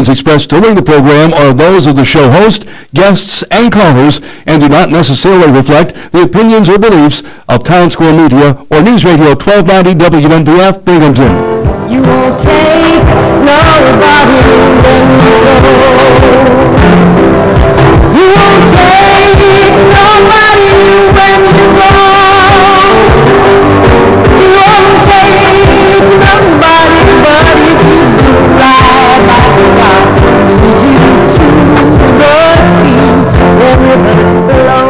opinions expressed during the program are those of the show host, guests, and callers, and do not necessarily reflect the opinions or beliefs of Town Square Media or News Radio 1290 WNBF Binghamton. You won't take nobody when you go. You won't take nobody when you go. You won't take nobody, but if you do ride like a rock, lead you to the sea when rivers flow.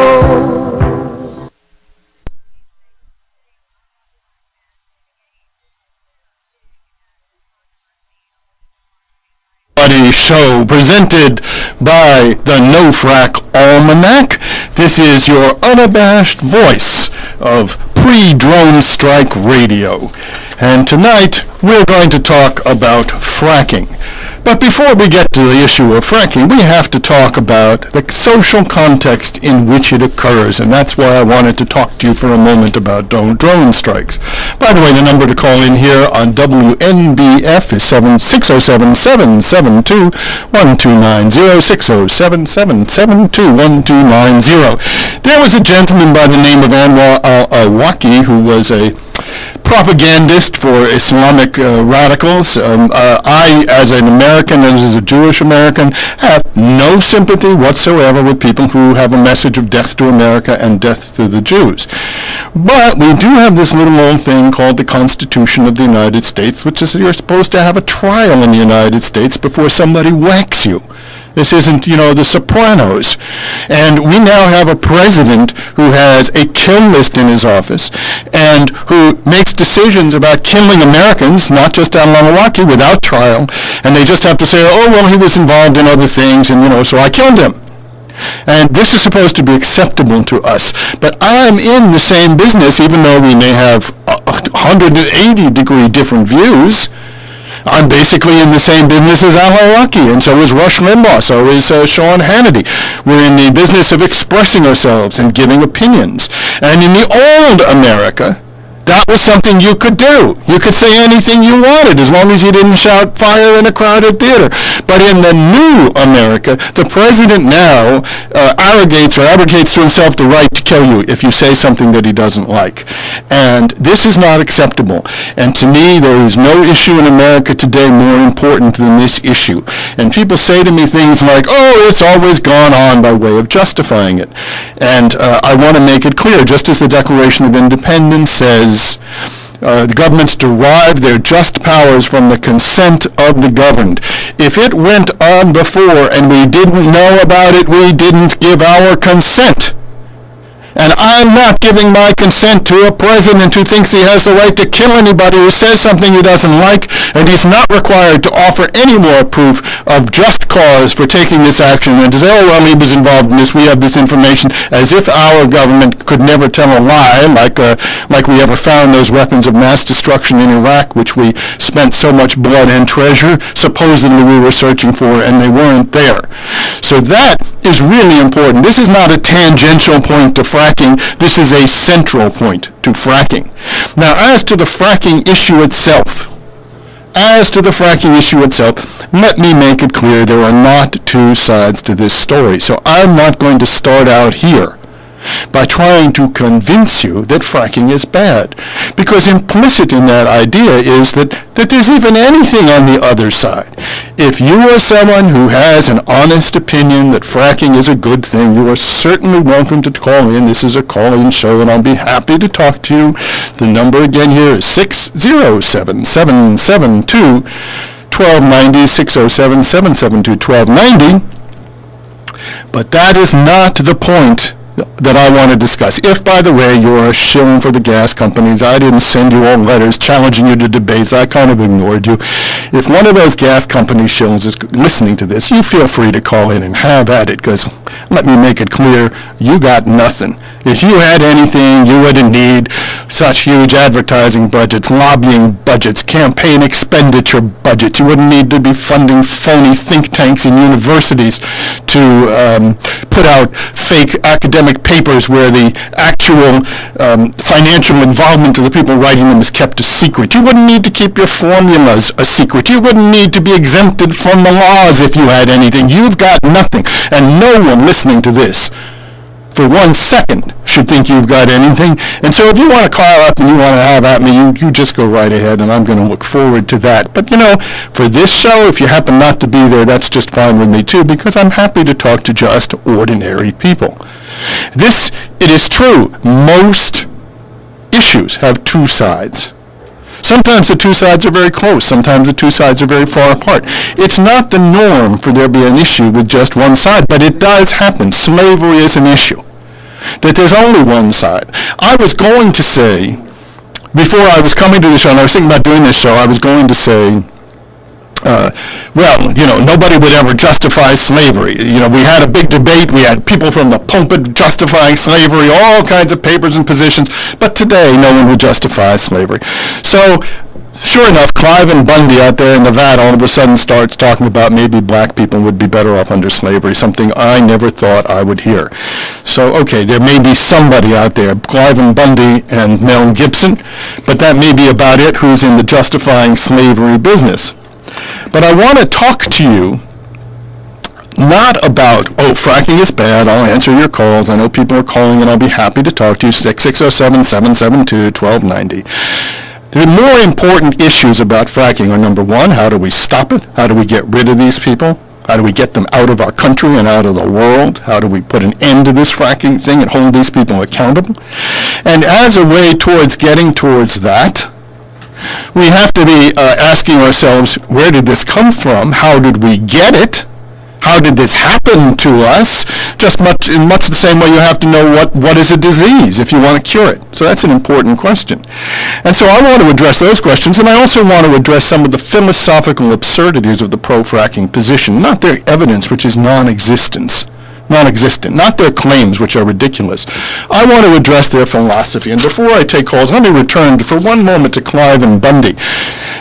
Show presented by the No Frack Almanac. This is your unabashed voice of pre-drone strike radio. And tonight we're going to talk about fracking. But before we get to the issue of fracking, we have to talk about the social context in which it occurs, and that's why I wanted to talk to you for a moment about drone strikes. By the way, the number to call in here on WNBF is 607-772-1290, 607-772-1290. There was a gentleman by the name of Anwar al-Awlaki who was a propagandist for Islamic radicals. I, as an American and as a Jewish American, have no sympathy whatsoever with people who have a message of death to America and death to the Jews. But we do have this little old thing called the Constitution of the United States, which is you're supposed to have a trial in the United States before somebody whacks you. This isn't, The Sopranos. And we now have a president who has a kill list in his office and who makes decisions about killing Americans, not just al-Awlaki, without trial. And they just have to say, oh, well, he was involved in other things, and, so I killed him. And this is supposed to be acceptable to us. But I'm in the same business, even though we may have 180-degree different views. I'm basically in the same business as al-Awlaki, and so is Rush Limbaugh, so is Sean Hannity. We're in the business of expressing ourselves and giving opinions. And in the old America, that was something you could do. You could say anything you wanted as long as you didn't shout fire in a crowded theater. But in the new America, the president now arrogates or abrogates to himself the right to kill you if you say something that he doesn't like. And this is not acceptable. And to me, there is no issue in America today more important than this issue. And people say to me things like, oh, it's always gone on, by way of justifying it. And I want to make it clear, just as the Declaration of Independence says, the governments derive their just powers from the consent of the governed. If it went on before and we didn't know about it, we didn't give our consent. And I'm not giving my consent to a president who thinks he has the right to kill anybody who says something he doesn't like, and he's not required to offer any more proof of just cause for taking this action and to say, oh, well, he was involved in this, we have this information, as if our government could never tell a lie, like we ever found those weapons of mass destruction in Iraq, which we spent so much blood and treasure, supposedly we were searching for, and they weren't there. So that is really important. This is not a tangential point to fracking. This is a central point to fracking. Now, as to the fracking issue itself, let me make it clear there are not two sides to this story. So I'm not going to start out here by trying to convince you that fracking is bad. Because implicit in that idea is that there's even anything on the other side. If you are someone who has an honest opinion that fracking is a good thing, you are certainly welcome to call in. This is a call-in show, and I'll be happy to talk to you. The number again here is 607-772-1290, 607-772-1290. But that is not the point that I want to discuss. If, by the way, you're a shill for the gas companies, I didn't send you all letters challenging you to debates. I kind of ignored you. If one of those gas company shills is listening to this, you feel free to call in and have at it, because let me make it clear, you got nothing. If you had anything, you wouldn't need such huge advertising budgets, lobbying budgets, campaign expenditure budgets. You wouldn't need to be funding phony think tanks and universities to put out fake academic papers where the actual financial involvement of the people writing them is kept a secret. You wouldn't need to keep your formulas a secret. You wouldn't need to be exempted from the laws if you had anything. You've got nothing. And no one listening to this for 1 second should think you've got anything. And so if you want to call up and you want to have at me, you just go right ahead, and I'm going to look forward to that. But, for this show, if you happen not to be there, that's just fine with me, too, because I'm happy to talk to just ordinary people. It is true, most issues have two sides. Sometimes the two sides are very close. Sometimes the two sides are very far apart. It's not the norm for there to be an issue with just one side, but it does happen. Slavery is an issue. That there's only one side. I was going to say, before I was coming to the show, and I was thinking about doing this show, I was going to say, nobody would ever justify slavery. We had a big debate. We had people from the pulpit justifying slavery, all kinds of papers and positions. But today, no one would justify slavery. So, sure enough, Clive and Bundy out there in Nevada all of a sudden starts talking about maybe black people would be better off under slavery, something I never thought I would hear. So, okay, there may be somebody out there, Clive and Bundy and Mel Gibson, but that may be about it, who's in the justifying slavery business. But I want to talk to you not about, fracking is bad, I'll answer your calls. I know people are calling and I'll be happy to talk to you, 607-772-1290. The more important issues about fracking are, number one, how do we stop it? How do we get rid of these people? How do we get them out of our country and out of the world? How do we put an end to this fracking thing and hold these people accountable? And as a way towards getting towards that, we have to be asking ourselves, where did this come from? How did we get it? How did this happen to us? In much the same way you have to know what is a disease if you want to cure it. So that's an important question. And so I want to address those questions, and I also want to address some of the philosophical absurdities of the pro-fracking position, not their evidence, which is non-existent, not their claims, which are ridiculous. I want to address their philosophy. And before I take calls, let me return for one moment to Clive and Bundy.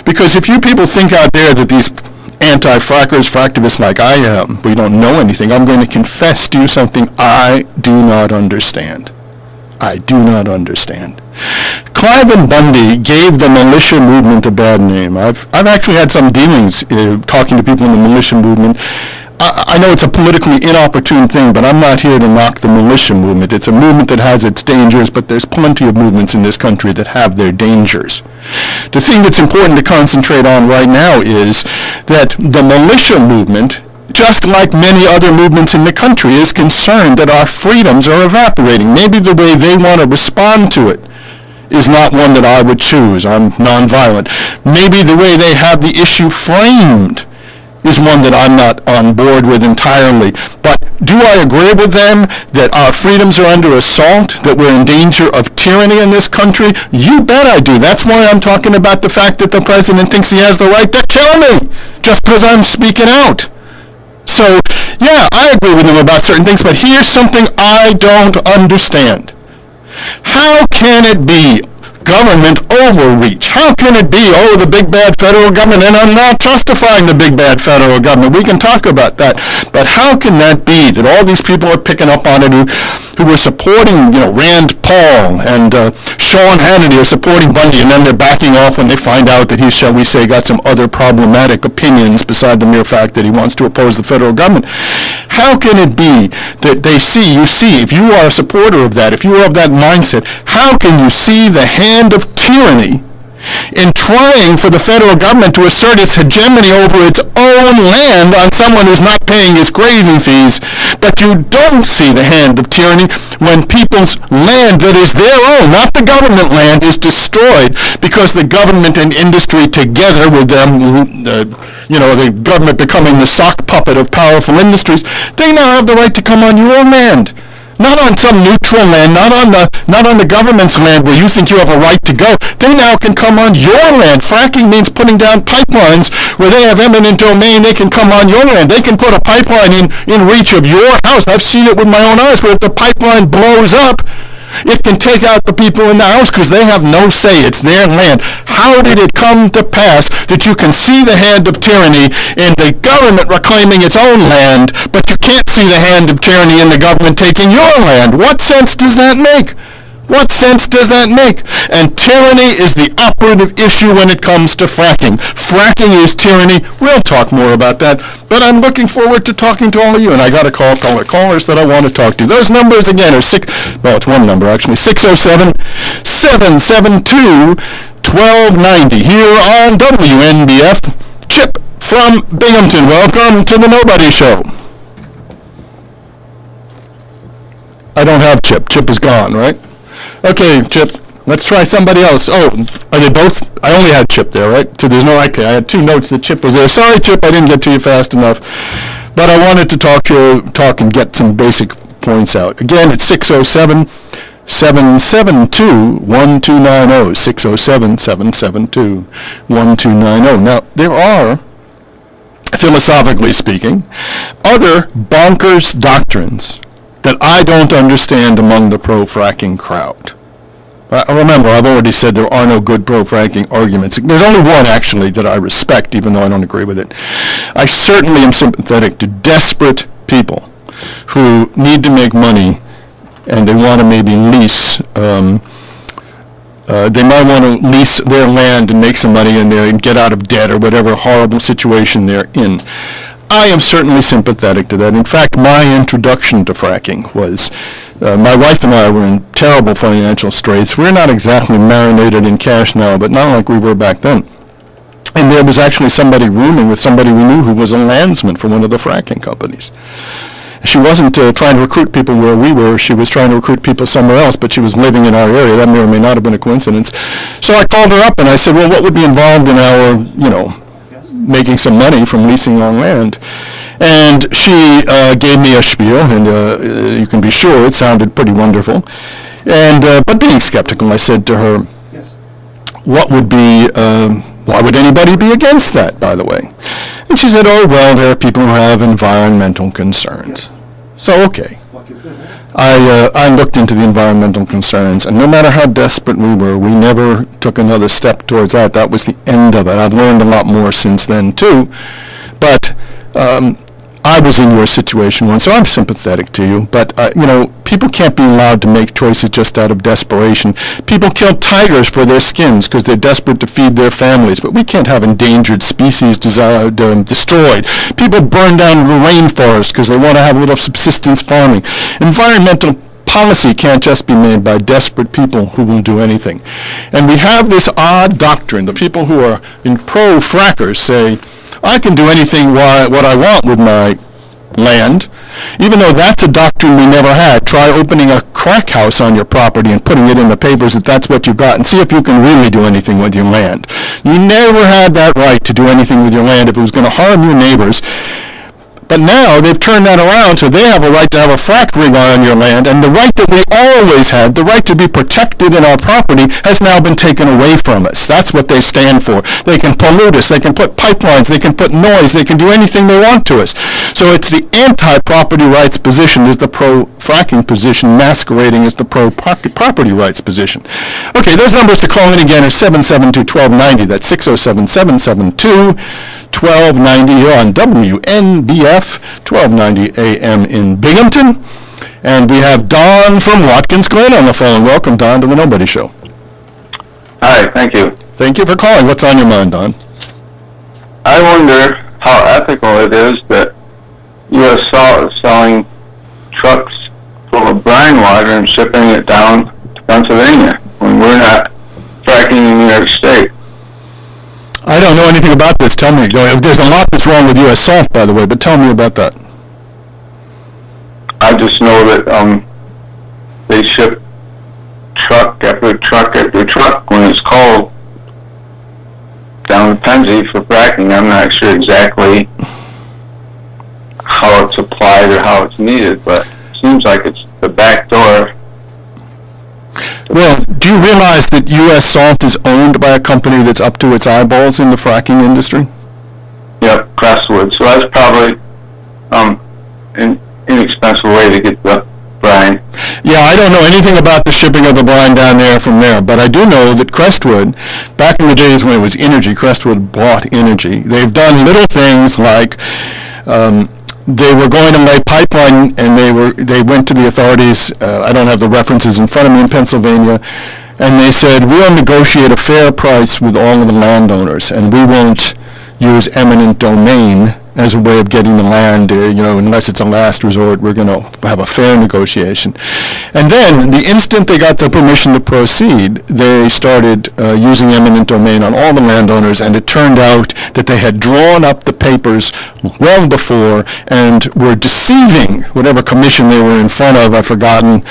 Because if you people think out there that these anti-frackers, fractivists like I am, we don't know anything, I'm going to confess to you something I do not understand. I do not understand. Clive and Bundy gave the militia movement a bad name. I've actually had some dealings talking to people in the militia movement. I know it's a politically inopportune thing, but I'm not here to knock the militia movement. It's a movement that has its dangers, but there's plenty of movements in this country that have their dangers. The thing that's important to concentrate on right now is that the militia movement, just like many other movements in the country, is concerned that our freedoms are evaporating. Maybe the way they want to respond to it is not one that I would choose. I'm nonviolent. Maybe the way they have the issue framed is one that I'm not on board with entirely. But do I agree with them that our freedoms are under assault, that we're in danger of tyranny in this country? You bet I do. That's why I'm talking about the fact that the president thinks he has the right to kill me just because I'm speaking out. So, yeah, I agree with them about certain things, but here's something I don't understand. How can it be government overreach? How can it be, the big bad federal government? And I'm not justifying the big bad federal government. We can talk about that. But how can that be that all these people are picking up on it who were supporting, Rand Paul and Sean Hannity are supporting Bundy, and then they're backing off when they find out that he's, shall we say, got some other problematic opinions beside the mere fact that he wants to oppose the federal government. How can it be that you see, if you are a supporter of that, if you are of that mindset, how can you see the hand of tyranny in trying for the federal government to assert its hegemony over its own land on someone who's not paying his grazing fees, but you don't see the hand of tyranny when people's land that is their own, not the government land, is destroyed because the government and industry together with them, the government becoming the sock puppet of powerful industries, they now have the right to come on your land. Not on some neutral land, not on the government's land where you think you have a right to go. They now can come on your land. Fracking means putting down pipelines where they have eminent domain. They can come on your land. They can put a pipeline in reach of your house. I've seen it with my own eyes where if the pipeline blows up, It can take out the people in the house because they have no say. It's their land. How did it come to pass that you can see the hand of tyranny in the government reclaiming its own land, but you can't see the hand of tyranny in the government taking your land? What sense does that make? What sense does that make? And tyranny is the operative issue when it comes to fracking. Fracking is tyranny. We'll talk more about that, but I'm looking forward to talking to all of you, and I got a call the callers that I want to talk to. Those numbers again are it's one number actually, 607-772-1290 here on WNBF. Chip from Binghamton, welcome to the Nobody Show. I don't have Chip. Chip is gone, right? Okay, Chip, let's try somebody else. Oh, are they both? I only had Chip there, right? So there's no, okay, I had two notes that Chip was there. Sorry, Chip, I didn't get to you fast enough. But I wanted to talk and get some basic points out. Again, it's 607-772-1290, 607-772-1290. Now, there are, philosophically speaking, other bonkers doctrines that I don't understand among the pro-fracking crowd. Remember, I've already said there are no good pro-fracking arguments. There's only one, actually, that I respect, even though I don't agree with it. I certainly am sympathetic to desperate people who need to make money and they want to maybe lease. They might want to lease their land and make some money and get out of debt or whatever horrible situation they're in. I am certainly sympathetic to that. In fact, my introduction to fracking was, my wife and I were in terrible financial straits. We're not exactly marinated in cash now, but not like we were back then. And there was actually somebody rooming with somebody we knew who was a landsman for one of the fracking companies. She wasn't trying to recruit people where we were. She was trying to recruit people somewhere else, but she was living in our area. That may or may not have been a coincidence. So I called her up and I said, well, what would be involved in our, making some money from leasing on land? And she gave me a spiel, and you can be sure it sounded pretty wonderful. And but being skeptical, I said to her, what would be, why would anybody be against that, by the way? And she said, oh, well, there are people who have environmental concerns. So, okay. I looked into the environmental concerns, and no matter how desperate we were, we never took another step towards that. That was the end of it. I've learned a lot more since then, too. But I was in your situation once, so I'm sympathetic to you. But, people can't be allowed to make choices just out of desperation. People kill tigers for their skins because they're desperate to feed their families. But we can't have endangered species destroyed. People burn down the rainforest because they want to have a little subsistence farming. Environmental policy can't just be made by desperate people who will do anything. And we have this odd doctrine. The people who are in pro-frackers say, I can do anything what I want with my land, even though that's a doctrine we never had. Try opening a crack house on your property and putting it in the papers that that's what you got, and see if you can really do anything with your land. You never had that right to do anything with your land if it was going to harm your neighbors. But now they've turned that around, so they have a right to have a frack rig on your land, and the right that we always had, the right to be protected in our property, has now been taken away from us. That's what they stand for. They can pollute us, they can put pipelines, they can put noise, they can do anything they want to us. So it's the anti-property rights position is the pro-fracking position masquerading as the pro-property rights position. Okay, those numbers to call in again are 772-1290. That's 607-772-1290 here on WNBF. 1290 AM in Binghamton. And we have Don from Watkins Glen on the phone. Welcome, Don, to the Nobody Show. Hi, thank you. Thank you for calling. What's on your mind, Don? I wonder how ethical it is that U.S. Salt is selling trucks full of brine water and shipping it down to Pennsylvania when we're not fracking in New York State. I don't know anything about this. Tell me. There's a lot that's wrong with U.S. Salt, by the way, but tell me about that. I just know that they ship truck after truck after truck when it's cold down to Pennsy for fracking. I'm not sure exactly how it's applied or how it's needed, but it seems like it's the back door. Well, do you realize that U.S. Salt is owned by a company that's up to its eyeballs in the fracking industry? Yep, Crestwood. So that's probably an inexpensive way to get the brine. Yeah, I don't know anything about the shipping of the brine down there from there, but I do know that Crestwood, back in the days when it was Energy, Crestwood bought Energy. They've done little things like they were going to lay pipeline, and they went to the authorities. I don't have the references in front of me in Pennsylvania, and they said, we'll negotiate a fair price with all of the landowners, and we won't use eminent domain as a way of getting the land, unless it's a last resort, we're going to have a fair negotiation. And then, the instant they got the permission to proceed, they started using eminent domain on all the landowners, and it turned out that they had drawn up the papers well before and were deceiving whatever commission they were in front of. I've forgotten.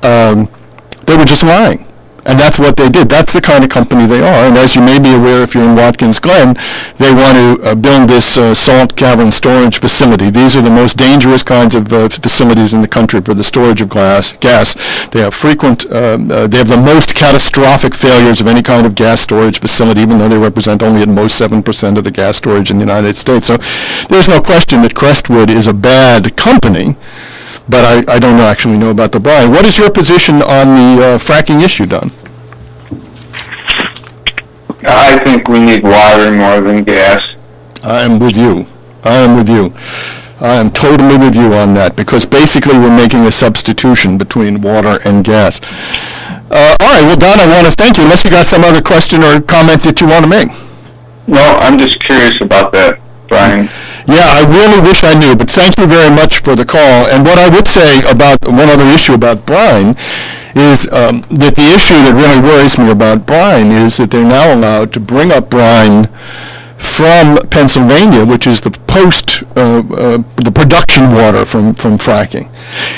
They were just lying. And that's what they did. That's the kind of company they are. And as you may be aware, if you're in Watkins Glen, they want to build this salt cavern storage facility. These are the most dangerous kinds of facilities in the country for the storage of gas. They have they have the most catastrophic failures of any kind of gas storage facility, even though they represent only at most 7% of the gas storage in the United States. So there's no question that Crestwood is a bad company. But I don't actually know about the brine. What is your position on the fracking issue, Don? I think we need water more than gas. I am with you. I am totally with you on that, because basically we're making a substitution between water and gas. All right, well, Don, I want to thank you, unless you got some other question or comment that you want to make. No, I'm just curious about that, Brian. Yeah, I really wish I knew, but thank you very much for the call. And what I would say about one other issue about brine is that the issue that really worries me about brine is that they're now allowed to bring up brine from Pennsylvania, which is the the production water from fracking.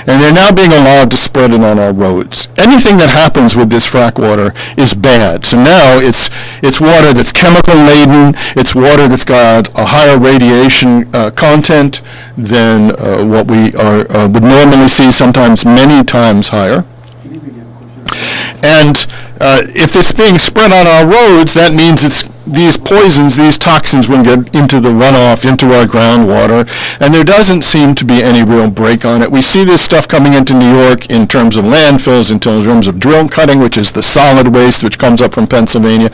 And they're now being allowed to spread it on our roads. Anything that happens with this frack water is bad. So now it's water that's chemical laden, it's water that's got a higher radiation content than what we would normally see, sometimes many times higher. And if it's being spread on our roads, that means these poisons, these toxins will get into the runoff, into our groundwater, and there doesn't seem to be any real break on it. We see this stuff coming into New York in terms of landfills, in terms of drill cutting, which is the solid waste which comes up from Pennsylvania.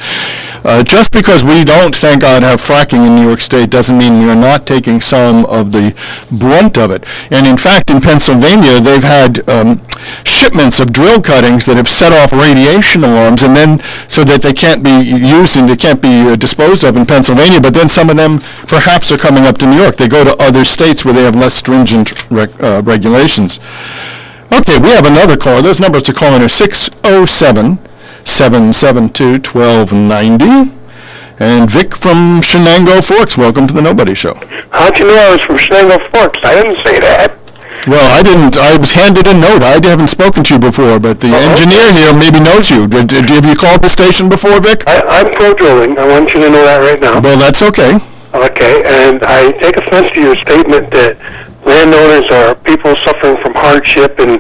Just because we don't, thank God, have fracking in New York State doesn't mean we are not taking some of the brunt of it. And in fact, in Pennsylvania, they've had shipments of drill cuttings that have set off radiation alarms, and then so that they can't be used and they can't be disposed of in Pennsylvania, but then some of them perhaps are coming up to New York. They go to other states where they have less stringent regulations. Okay, we have another caller. Those numbers to call in are 607-772-1290. And Vic from Shenango Forks, welcome to the Nobody Show. How'd you know I was from Shenango Forks? I didn't say that. Well, I didn't. I was handed a note. I haven't spoken to you before, but the engineer here maybe knows you. Have you called the station before, Vic? I'm pro-drilling. I want you to know that right now. Well, that's okay. Okay, and I take offense to your statement that landowners are people suffering from hardship and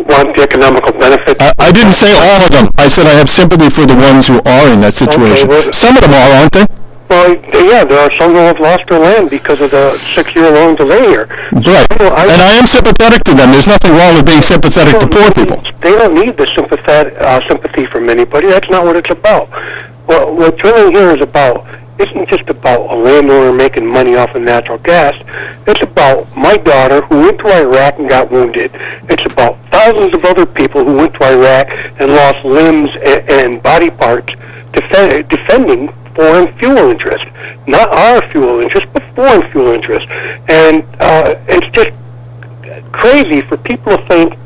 want the economical benefits. I didn't say all of them. I said I have sympathy for the ones who are in that situation. Okay, well, some of them are, aren't they? Well, yeah, there are some who have lost their land because of the 6-year-long delay here. Right, and I am sympathetic to them. There's nothing wrong with being sympathetic to poor people. They don't need the sympathy from anybody. That's not what it's about. Well, what drilling here is about isn't just about a landowner making money off of natural gas. It's about my daughter who went to Iraq and got wounded. It's about thousands of other people who went to Iraq and lost limbs and body parts defending foreign fuel interest. Not our fuel interest, but foreign fuel interest. And it's just crazy for people to think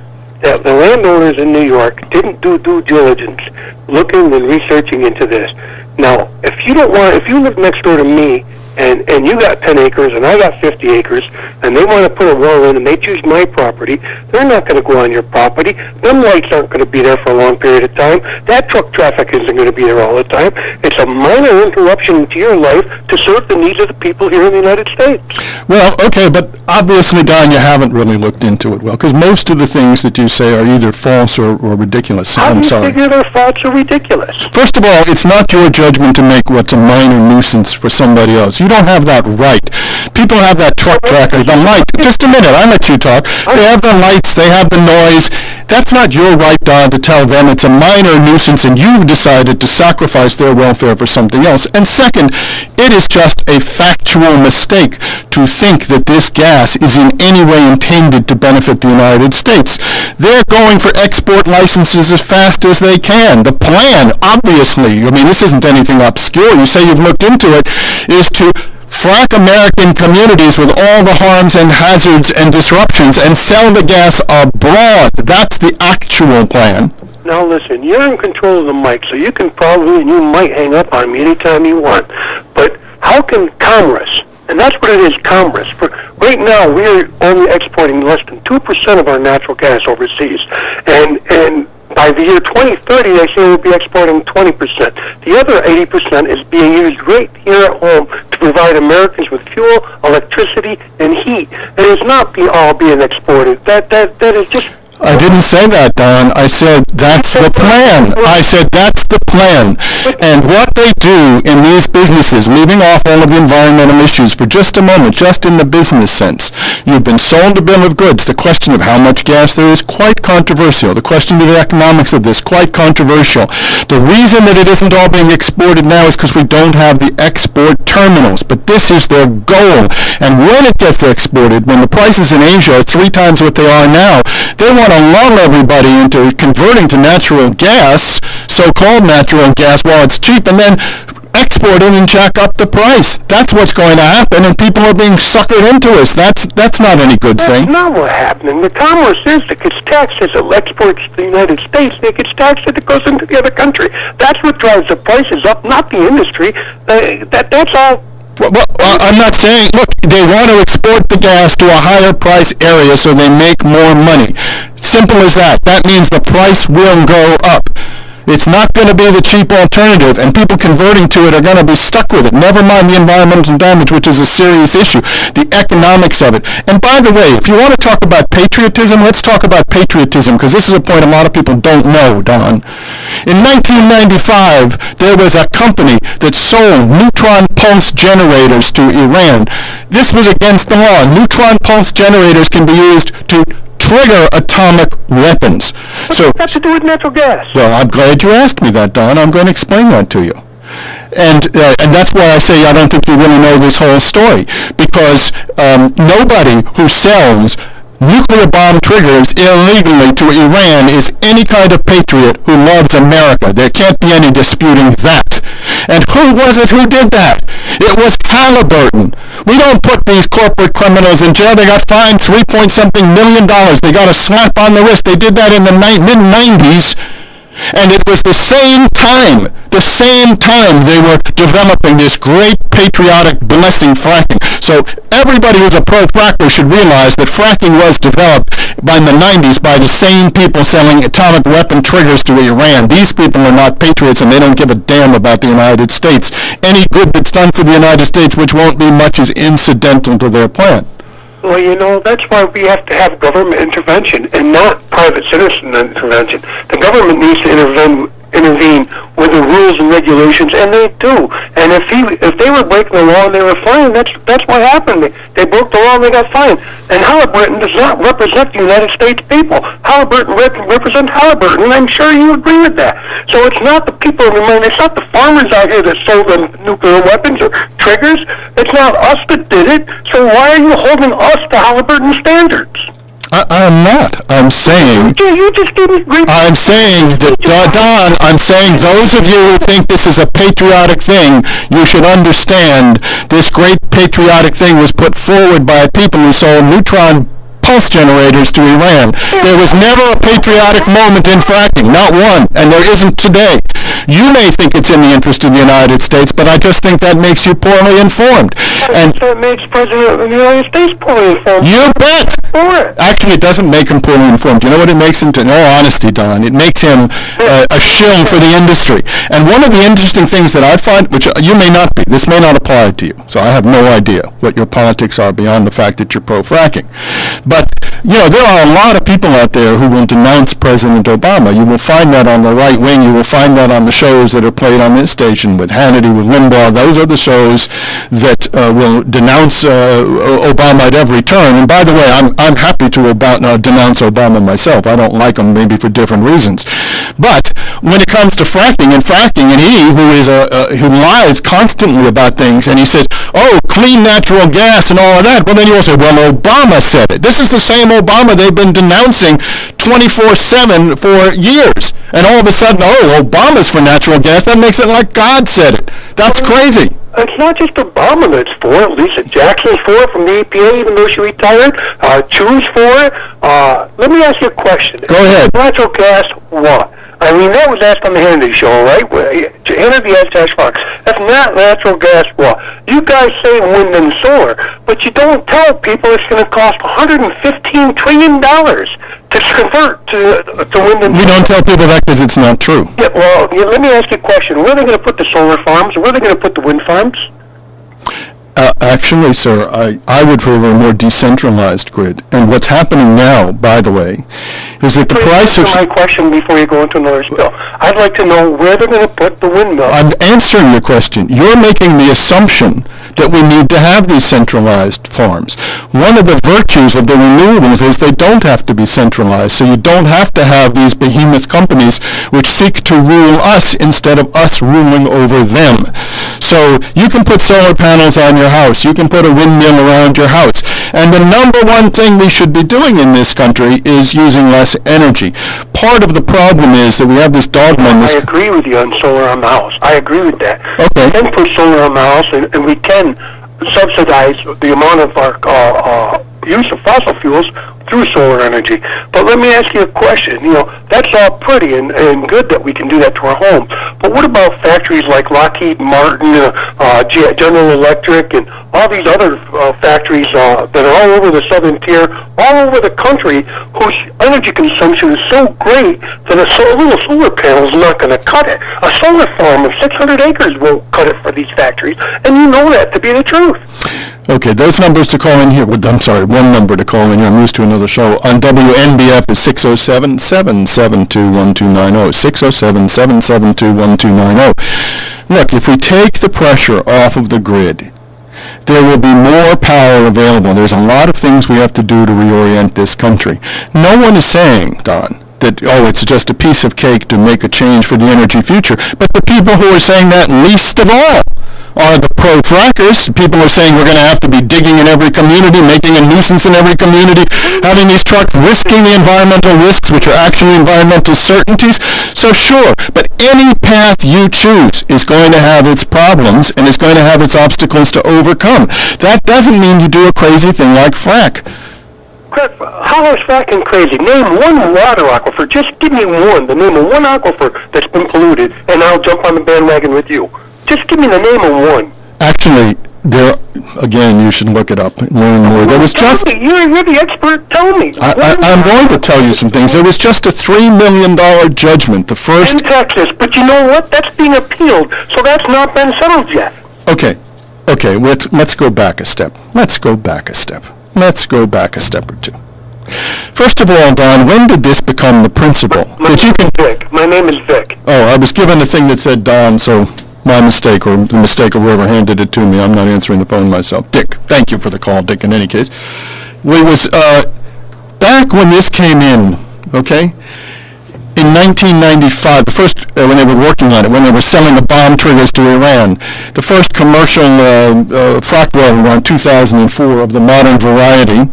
that the landowners in New York didn't do due diligence looking and researching into this. Now, if you live next door to me and you got 10 acres and I got 50 acres and they want to put a well in and they choose my property, they're not going to go on your property. Them lights aren't going to be there for a long period of time. That truck traffic isn't going to be there all the time. It's a minor interruption to your life to serve the needs of the people here in the United States. Well, okay, but obviously, Don, you haven't really looked into it well, because most of the things that you say are either false or ridiculous. I'm sorry. How do you figure they're false or ridiculous? First of all, it's not your judgment to make what's a minor nuisance for somebody else. You don't have that right. People have that truck tracker, the light. Just a minute, I'll let you talk. They have the lights, they have the noise. That's not your right, Don, to tell them it's a minor nuisance and you've decided to sacrifice their welfare for something else. And second, it is just a factual mistake to think that this gas is in any way intended to benefit the United States. They're going for export licenses as fast as they can. The plan, obviously, I mean, this isn't anything obscure. You say you've looked into it, is to frack American communities with all the harms and hazards and disruptions and sell the gas abroad. That's the actual plan. Now listen, you're in control of the mic, so you can probably, and you might hang up on me anytime you want. But how can commerce, and that's what it is, commerce. Right now, we're only exporting less than 2% of our natural gas overseas. And by the year 2030, they say we'll be exporting 20%. The other 80% is being used right here at home to provide Americans with fuel, electricity, and heat. It is not all being exported. That is just... I didn't say that, Don. I said that's the plan. I said that's the plan. And what they do in these businesses, leaving off all of the environmental issues for just a moment, just in the business sense, you've been sold a bill of goods. The question of how much gas there is, quite controversial. The question of the economics of this, quite controversial. The reason that it isn't all being exported now is because we don't have the export terminals. But this is their goal. And when it gets exported, when the prices in Asia are 3 times what they are now, they want to lull everybody into converting to natural gas, so-called natural gas, while it's cheap, and then export it and jack up the price. That's what's going to happen, and people are being suckered into us. That's not any good thing. That's not what's happening. The commerce is that gets taxed as it exports to the United States, and it gets taxed as it goes into the other country. That's what drives the prices up, not the industry. That's all. Well, I'm not saying, look, they want to export the gas to a higher price area so they make more money. Simple as that. That means the price will go up. It's not going to be the cheap alternative, and people converting to it are going to be stuck with it. Never mind the environmental damage, which is a serious issue, the economics of it. And by the way, if you want to talk about patriotism, let's talk about patriotism, because this is a point a lot of people don't know, Don. In 1995, there was a company that sold neutron pulse generators to Iran. This was against the law. Neutron pulse generators can be used to trigger atomic weapons. What does that have to do with natural gas? Well, I'm glad you asked me that, Don. I'm going to explain that to you. And that's why I say I don't think you really know this whole story, because nobody who sells nuclear bomb triggers illegally to Iran is any kind of patriot who loves America. There can't be any disputing that. And who was it who did that? It was Halliburton. We don't put these corporate criminals in jail. They got fined $3-point-something million. They got a slap on the wrist. They did that in the mid-90s. And it was the same time they were developing this great patriotic blessing fracking. So everybody who's a pro-fracker should realize that fracking was developed in the 90s by the same people selling atomic weapon triggers to Iran. These people are not patriots, and they don't give a damn about the United States. Any good that's done for the United States, which won't be much, is incidental to their plan. Well, that's why we have to have government intervention and not private citizen intervention. The government needs to intervene with the rules and regulations, and they do. And if they were breaking the law and they were fined, that's what happened. They broke the law and they got fined. And Halliburton does not represent the United States people. Halliburton represents Halliburton, and I'm sure you agree with that. So it's not the people of the money. It's not the farmers out here that sold them nuclear weapons or triggers. It's not us that did it. So why are you holding us to Halliburton standards? I'm not. I'm saying... You just didn't agree. I'm saying that, Don, I'm saying those of you who think this is a patriotic thing, you should understand this great patriotic thing was put forward by people who sold neutron pulse generators to Iran. There was never a patriotic moment in fracking, not one, and there isn't today. You may think it's in the interest of the United States, but I just think that makes you poorly informed. And that makes President of the United States poorly informed. You bet! Actually, it doesn't make him poorly informed. You know what it makes him, in all honesty, Don? It makes him a shill for the industry. And one of the interesting things that I find, which you may not be, this may not apply to you, so I have no idea what your politics are beyond the fact that you're pro-fracking. But there are a lot of people out there who will denounce President Obama. You will find that on the right wing. You will find that on the shows that are played on this station with Hannity, with Limbaugh. Those are the shows that will denounce Obama at every turn. And by the way, I'm happy to denounce Obama myself. I don't like him, maybe for different reasons. But when it comes to fracking, and he, who lies constantly about things, and he says, oh, clean natural gas and all of that, well, then you will say, well, Obama said it. This is the same Obama they've been denouncing 24/7 for years. And all of a sudden, oh, Obama's for natural gas. That makes it like God said it. That's crazy. It's not just Obama that's for it. Lisa Jackson's for it from the EPA, even though she retired. Chu's for it. Let me ask you a question. Go ahead. Natural gas, what? I mean, that was asked on the Hannity show, right? Hannity asked Fox. That's not natural gas, what? You guys say wind and solar, but you don't tell people it's going to cost $115 trillion to convert to wind and solar. We don't tell people that because it's not true. Yeah, well, let me ask you a question. Where are they going to put the solar farms? Where are they going to put the wind farms? Actually, sir, I would prefer a more decentralized grid. And what's happening now, by the way, is that the price of... my question before you go into another spill. I'd like to know where they're going to put the windmill. I'm answering your question. You're making the assumption that we need to have these centralized farms. One of the virtues of the renewables is they don't have to be centralized, so you don't have to have these behemoth companies which seek to rule us instead of us ruling over them. So you can put solar panels on your house. You can put a windmill around your house. And the number one thing we should be doing in this country is using less energy. Part of the problem is that we have this dogma in this... I agree with you on solar on the house. I agree with that. Okay. We can put solar on the house, and we can subsidize the amount of our use of fossil fuels through solar energy. But let me ask you a question. That's all pretty and good that we can do that to our home. But what about factories like Lockheed Martin, General Electric, and all these other factories that are all over the southern tier, all over the country, whose energy consumption is so great that a little solar panel is not going to cut it. A solar farm of 600 acres won't cut it for these factories, and you know that to be the truth. Okay, those numbers to call in here, I'm sorry, one number to call in here, I'm used to another show, on WNBF is 607-772-1290, 607-772-1290. Look, if we take the pressure off of the grid, there will be more power available. There's a lot of things we have to do to reorient this country. No one is saying, Don, that, it's just a piece of cake to make a change for the energy future. But the people who are saying that least of all are the pro-frackers. People are saying we're going to have to be digging in every community, making a nuisance in every community, having these trucks risking the environmental risks, which are actually environmental certainties. So sure, but any path you choose is going to have its problems and it's going to have its obstacles to overcome. That doesn't mean you do a crazy thing like frack. How is fracking crazy? Name one water aquifer. Just give me one. The name of one aquifer that's been polluted, and I'll jump on the bandwagon with you. Just give me the name of one. Actually, again, you should look it up, learn more. There was just... You're the expert. Tell me. I'm going to tell you some things. There was just a $3 million judgment. The first... In Texas. But you know what? That's being appealed, so that's not been settled yet. Okay, let's go back a step. Let's go back a step or two. First of all, Don, when did this become the principle? Vic. My name is Vic. Oh, I was given a thing that said Don, so my mistake, or the mistake of whoever handed it to me. I'm not answering the phone myself. Dick, thank you for the call, Dick, in any case. It was back when this came in, okay? In 1995, the first, when they were working on it, when they were selling the bomb triggers to Iran, the first commercial frack well around 2004 of the modern variety,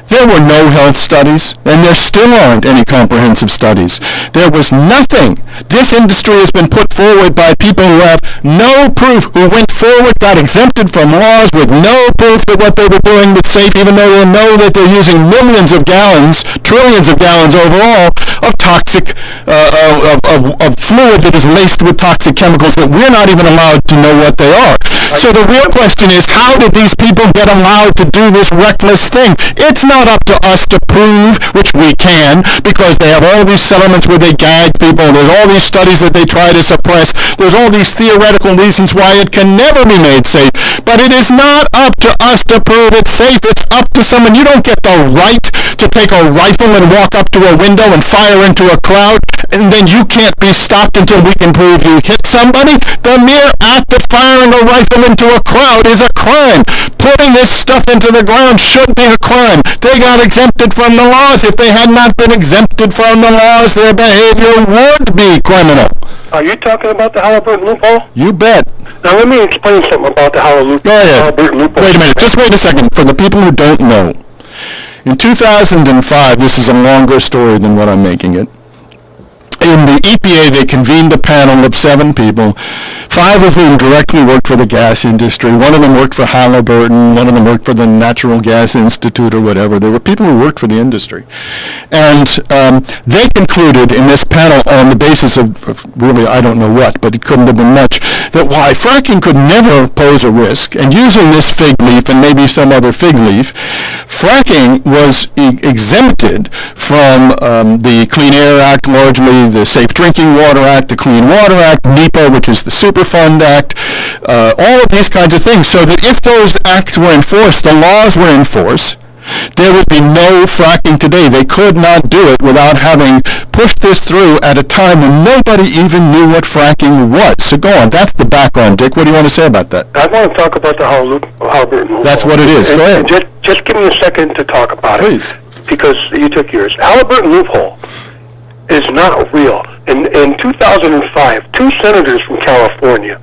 there were no health studies, and there still aren't any comprehensive studies. There was nothing. This industry has been put forward by people who have no proof, who went forward, got exempted from laws with no proof that what they were doing was safe, even though they know that they're using millions of gallons, trillions of gallons overall, of toxic, of fluid that is laced with toxic chemicals that we're not even allowed to know what they are. So the real question is, how did these people get allowed to do this reckless thing? It's not up to us to prove, which we can, because they have all these settlements where they gag people. There's all these studies that they try to suppress. There's all these theoretical reasons why it can never be made safe. But it is not up to us to prove it's safe. It's up to someone. You don't get the right to take a rifle and walk up to a window and fire into a crowd, and then you can't be stopped until we can prove you hit somebody? The mere act of firing a rifle into a crowd is a crime. Putting this stuff into the ground should be a crime. They got exempted from the laws. If they had not been exempted from the laws, their behavior would be criminal. Are you talking about the Halliburton loophole? You bet. Now let me explain something about the Go ahead. Halliburton loophole. Wait a minute. Just wait a second. For the people who don't know, in 2005, this is a longer story than what I'm making it. In the EPA, they convened a panel of 7 people, 5 of whom directly worked for the gas industry. One of them worked for Halliburton. One of them worked for the Natural Gas Institute or whatever. They were people who worked for the industry. And they concluded in this panel, on the basis of really I don't know what, but it couldn't have been much, that while fracking could never pose a risk, and using this fig leaf and maybe some other fig leaf, fracking was exempted from the Clean Air Act, largely the Safe Drinking Water Act, the Clean Water Act, NEPA, which is the Superfund Act, all of these kinds of things, so that if those acts were enforced, the laws were in force, there would be no fracking today. They could not do it without having pushed this through at a time when nobody even knew what fracking was. So go on. That's the background, Dick. What do you want to say about that? I want to talk about the Halliburton loophole. That's what it is. Go ahead. Just give me a second to talk about it. Please. Because you took yours. Halliburton loophole is not real. In 2005, 2 senators from California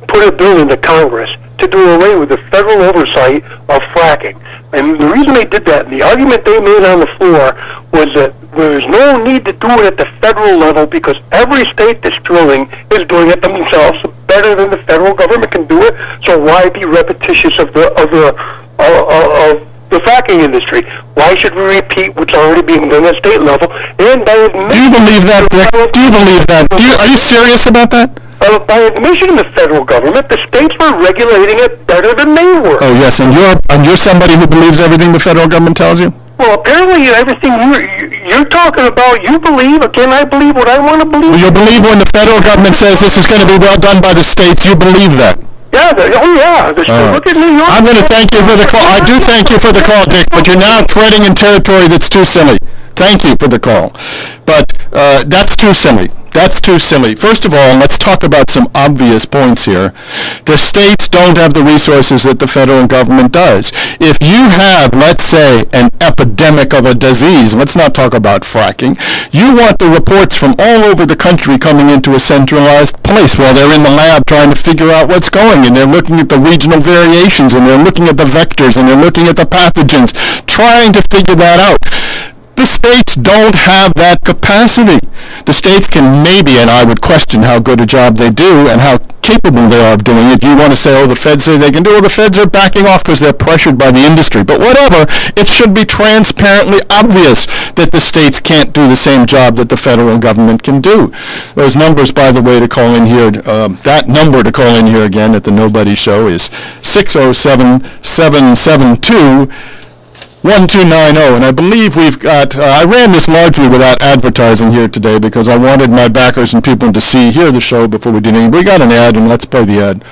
put a bill into Congress to do away with the federal oversight of fracking. And the reason they did that, and the argument they made on the floor, was that there's no need to do it at the federal level because every state that's drilling is doing it themselves better than the federal government can do it. So why be repetitious of the fracking industry? Why should we repeat what's already being done at state level? And by Do you believe that, Dick? Do you believe that? Are you serious about that? By admission of the federal government, the states were regulating it better than they were. Oh, yes, and you're somebody who believes everything the federal government tells you? Well, apparently everything you're talking about, you believe. Again, I believe what I want to believe. Well, you believe when the federal government says this is going to be well done by the states, you believe that? Yeah, look at New York. I'm going to thank you for the call. I do thank you for the call, Dick, but you're now treading in territory that's too silly. Thank you for the call. But that's too silly. That's too silly. First of all, let's talk about some obvious points here. The states don't have the resources that the federal government does. If you have, let's say, an epidemic of a disease, let's not talk about fracking, you want the reports from all over the country coming into a centralized place while they're in the lab trying to figure out what's going, and they're looking at the regional variations, and they're looking at the vectors, and they're looking at the pathogens, trying to figure that out. The states don't have that capacity. The states can maybe, and I would question how good a job they do and how capable they are of doing it. You want to say, oh, the feds say they can do it. Well, the feds are backing off because they're pressured by the industry. But whatever, it should be transparently obvious that the states can't do the same job that the federal government can do. Those numbers, by the way, to call in here, that number to call in here again at the Nobody Show is 607-772 1290, and I believe we've got, I ran this largely without advertising here today because I wanted my backers and people to hear the show before we did anything. We got an ad, and let's play the ad.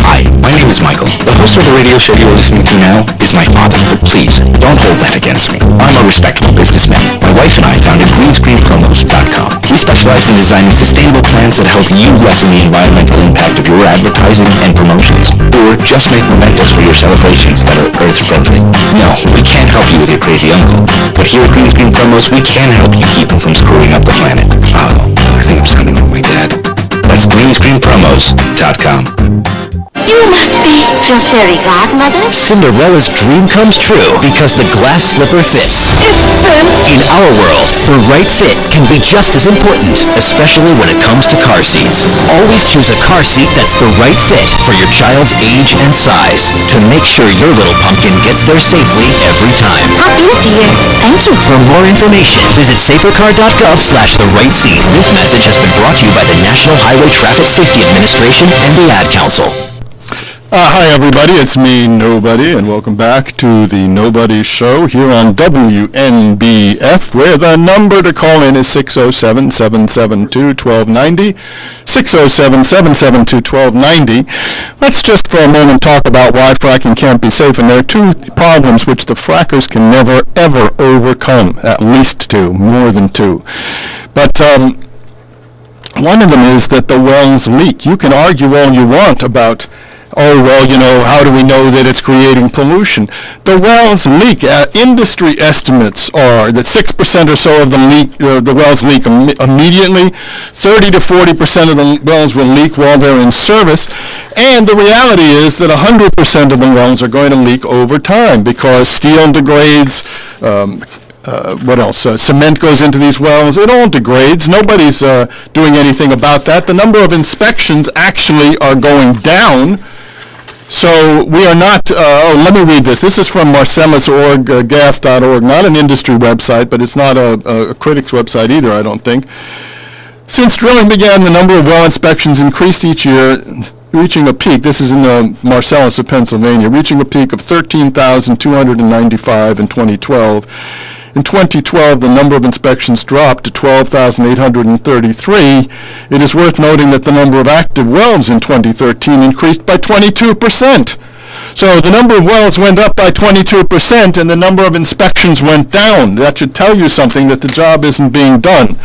Hi, my name is Michael. The host of the radio show you're listening to now is my father, but please, don't hold that against me. I'm a respectable businessman. My wife and I founded greenscreenpromos.com. We specialize in designing sustainable plans that help you lessen the environmental impact of your advertising and promotions, or just make mementos for your celebrations that are earth-friendly. No, we can't help you with your crazy uncle, but here at Green Screen Promos, we can help you keep him from screwing up the planet. Oh, I think I'm sounding like my dad. That's greenscreenpromos.com. You must be the fairy godmother. Cinderella's dream comes true because the glass slipper fits. In our world, the right fit can be just as important, especially when it comes to car seats. Always choose a car seat that's the right fit for your child's age and size to make sure your little pumpkin gets there safely every time. Happy dear. Thank you. For more information, visit safercar.gov/the-right-seat. This message has been brought to you by the National Highway Traffic Safety Administration and the Ad Council. Hi, everybody. It's me, Nobody, and welcome back to the Nobody Show here on WNBF, where the number to call in is 607-772-1290, 607-772-1290. Let's just for a moment talk about why fracking can't be safe, and there are two problems which the frackers can never, ever overcome, at least two, more than two. But one of them is that the wells leak. You can argue all you want about, oh, well, how do we know that it's creating pollution? The wells leak. Industry estimates are that 6% or so of the wells leak immediately. 30 to 40% of the wells will leak while they're in service. And the reality is that 100% of the wells are going to leak over time because steel degrades. What else? Cement goes into these wells. It all degrades. Nobody's doing anything about that. The number of inspections actually are going down. So we are not, let me read this. This is from Marcellus.org, gas.org, not an industry website, but it's not a critic's website either, I don't think. Since drilling began, the number of well inspections increased each year, reaching a peak, this is in the Marcellus of Pennsylvania, reaching a peak of 13,295 in 2012. In 2012, the number of inspections dropped to 12,833. It is worth noting that the number of active wells in 2013 increased by 22%. So the number of wells went up by 22% and the number of inspections went down. That should tell you something, that the job isn't being done.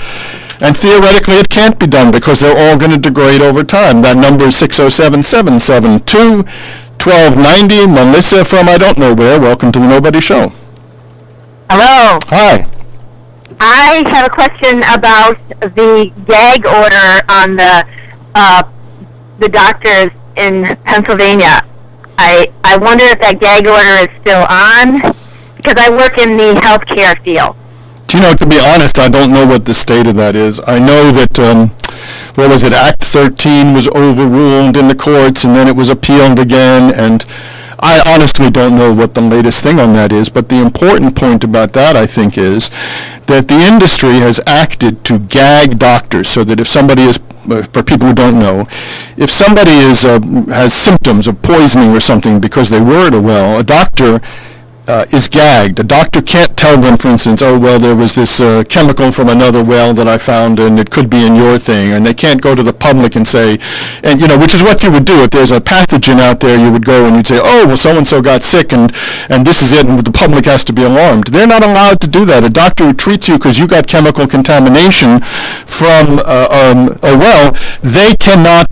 And theoretically, it can't be done because they're all going to degrade over time. That number is 607-772-1290. Melissa from I don't know where. Welcome to the Nobody Show. Hello. Hi. I have a question about the gag order on the doctors in Pennsylvania. I wonder if that gag order is still on, because I work in the healthcare field. To be honest, I don't know what the state of that is. I know that, Act 13 was overruled in the courts, and then it was appealed again, and I honestly don't know what the latest thing on that is, but the important point about that, I think, is that the industry has acted to gag doctors so that if somebody is, for people who don't know, if somebody has symptoms of poisoning or something because they were at a well, a doctor is gagged. A doctor can't tell them, for instance, oh, well, there was this chemical from another well that I found and it could be in your thing, and they can't go to the public and say, and which is what you would do if there's a pathogen out there. You would go and you'd say, oh, well, so-and-so got sick and this is it, and the public has to be alarmed. They're not allowed to do that. A doctor who treats you because you got chemical contamination from a well, they cannot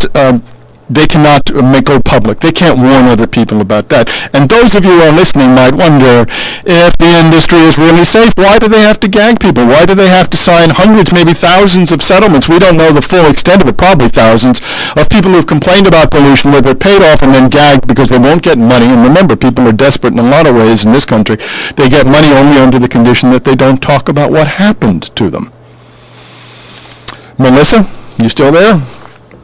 go public. They can't warn other people about that. And those of you who are listening might wonder if the industry is really safe. Why do they have to gag people? Why do they have to sign hundreds, maybe thousands of settlements? We don't know the full extent of it, probably thousands, of people who've complained about pollution where they're paid off and then gagged because they won't get money. And remember, people are desperate in a lot of ways in this country. They get money only under the condition that they don't talk about what happened to them. Melissa, you still there?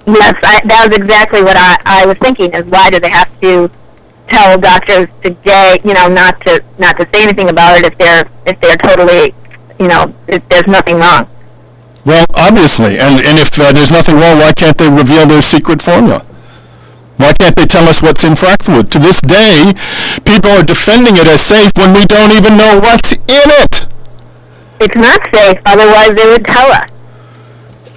Yes, that was exactly what I was thinking, is why do they have to tell doctors to gag, not to say anything about it if they're totally, if there's nothing wrong. Well, obviously, and if there's nothing wrong, why can't they reveal their secret formula? Why can't they tell us what's in frack fluid? To this day, people are defending it as safe when we don't even know what's in it. It's not safe, otherwise they would tell us.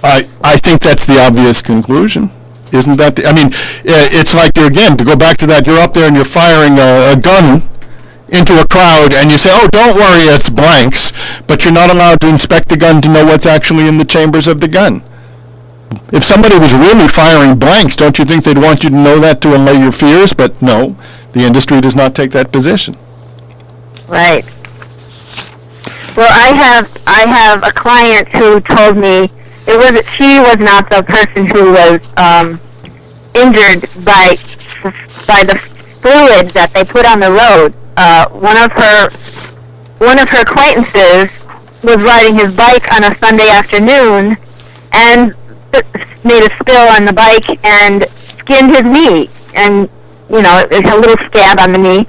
I think that's the obvious conclusion. Isn't that it's like to go back to that, you're up there and you're firing a gun into a crowd and you say, oh, don't worry, it's blanks, but you're not allowed to inspect the gun to know what's actually in the chambers of the gun. If somebody was really firing blanks, don't you think they'd want you to know that to allay your fears? But no, the industry does not take that position. Right. Well, I have a client who told me she was not the person who was injured by the fluid that they put on the road. One of her acquaintances was riding his bike on a Sunday afternoon and made a spill on the bike and skinned his knee, and it had a little scab on the knee,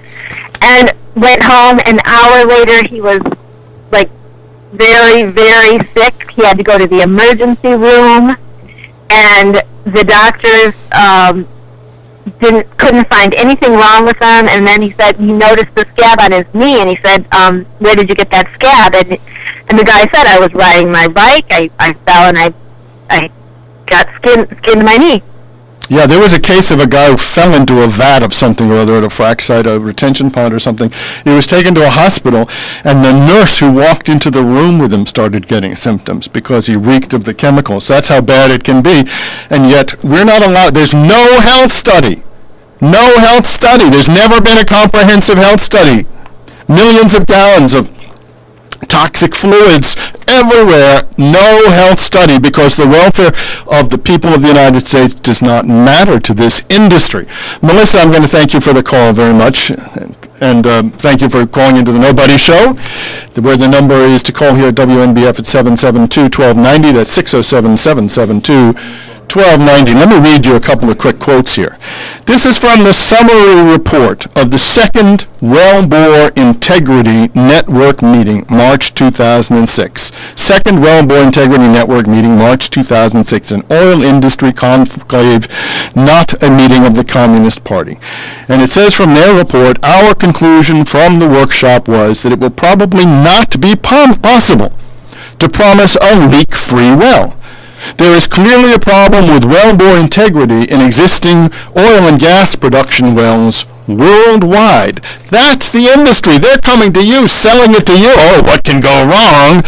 and went home. An hour later, he was like very, very sick. He had to go to the emergency room, and the doctors couldn't find anything wrong with him. And then he said he noticed the scab on his knee, and he said, "Where did you get that scab?" And the guy said, "I was riding my bike. I fell and I got skinned my knee." Yeah, there was a case of a guy who fell into a vat of something or other at a frac site, a retention pond or something. He was taken to a hospital, and the nurse who walked into the room with him started getting symptoms because he reeked of the chemicals. That's how bad it can be. And yet, we're not allowed, there's no health study. No health study. There's never been a comprehensive health study. Millions of gallons of toxic fluids everywhere, no health study, because the welfare of the people of the United States does not matter to this industry. Melissa, I'm going to thank you for the call very much, and thank you for calling into the Nobody Show, where the number is to call here at WNBF at 772-1290. That's 607-772-1290. Let me read you a couple of quick quotes here. This is from the summary report of the second Wellbore Integrity Network meeting, March 2006. Second Wellbore Integrity Network meeting, March 2006, an oil industry conclave, not a meeting of the Communist Party. And it says from their report, our conclusion from the workshop was that it will probably not be possible to promise a leak-free well. There is clearly a problem with wellbore integrity in existing oil and gas production wells worldwide. That's the industry. They're coming to you, selling it to you. Oh, what can go wrong?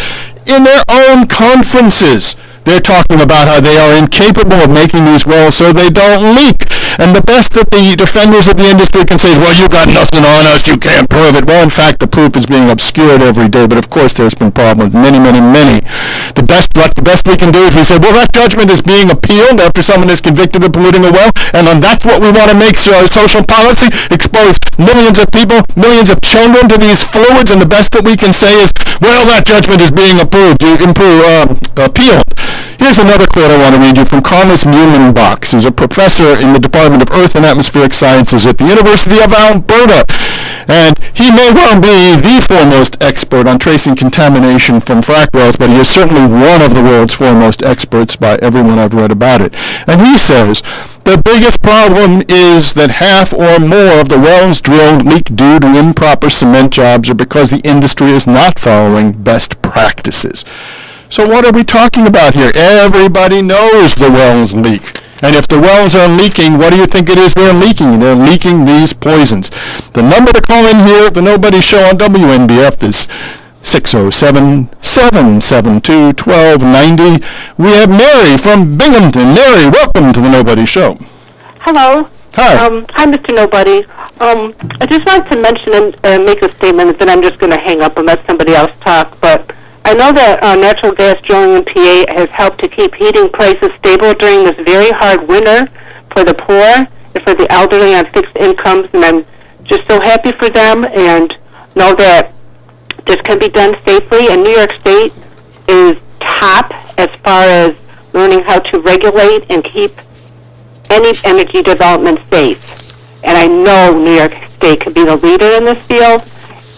In their own conferences, they're talking about how they are incapable of making these wells so they don't leak. And the best that the defenders of the industry can say is, well, you got nothing on us, you can't prove it. Well, in fact, the proof is being obscured every day, but of course there's been problems, many. The best we can do is we say, well, that judgment is being appealed after someone is convicted of polluting a well, and that's what we want to make sure our social policy, expose millions of people, millions of children to these fluids, and the best that we can say is, well, that judgment is being appealed. Here's another quote I want to read you from Thomas Muhlenbach, who's a professor in the Department of Earth and Atmospheric Sciences at the University of Alberta. And he may well be the foremost expert on tracing contamination from frac wells, but he is certainly one of the world's foremost experts by everyone I've read about it. And he says, the biggest problem is that half or more of the wells drilled leak due to improper cement jobs or because the industry is not following best practices. So what are we talking about here? Everybody knows the wells leak. And if the wells are leaking, what do you think it is they're leaking? They're leaking these poisons. The number to call in here at the Nobody Show on WNBF is 607-772-1290. We have Mary from Binghamton. Mary, welcome to the Nobody Show. Hello. Hi. Hi, Mr. Nobody. I just wanted to mention and make a statement, and then I'm just going to hang up and let somebody else talk. But I know that natural gas drilling in PA has helped to keep heating prices stable during this very hard winter for the poor and for the elderly on fixed incomes, and I'm just so happy for them and know that this can be done safely. And New York State is top as far as learning how to regulate and keep any energy development safe. And I know New York State could be the leader in this field.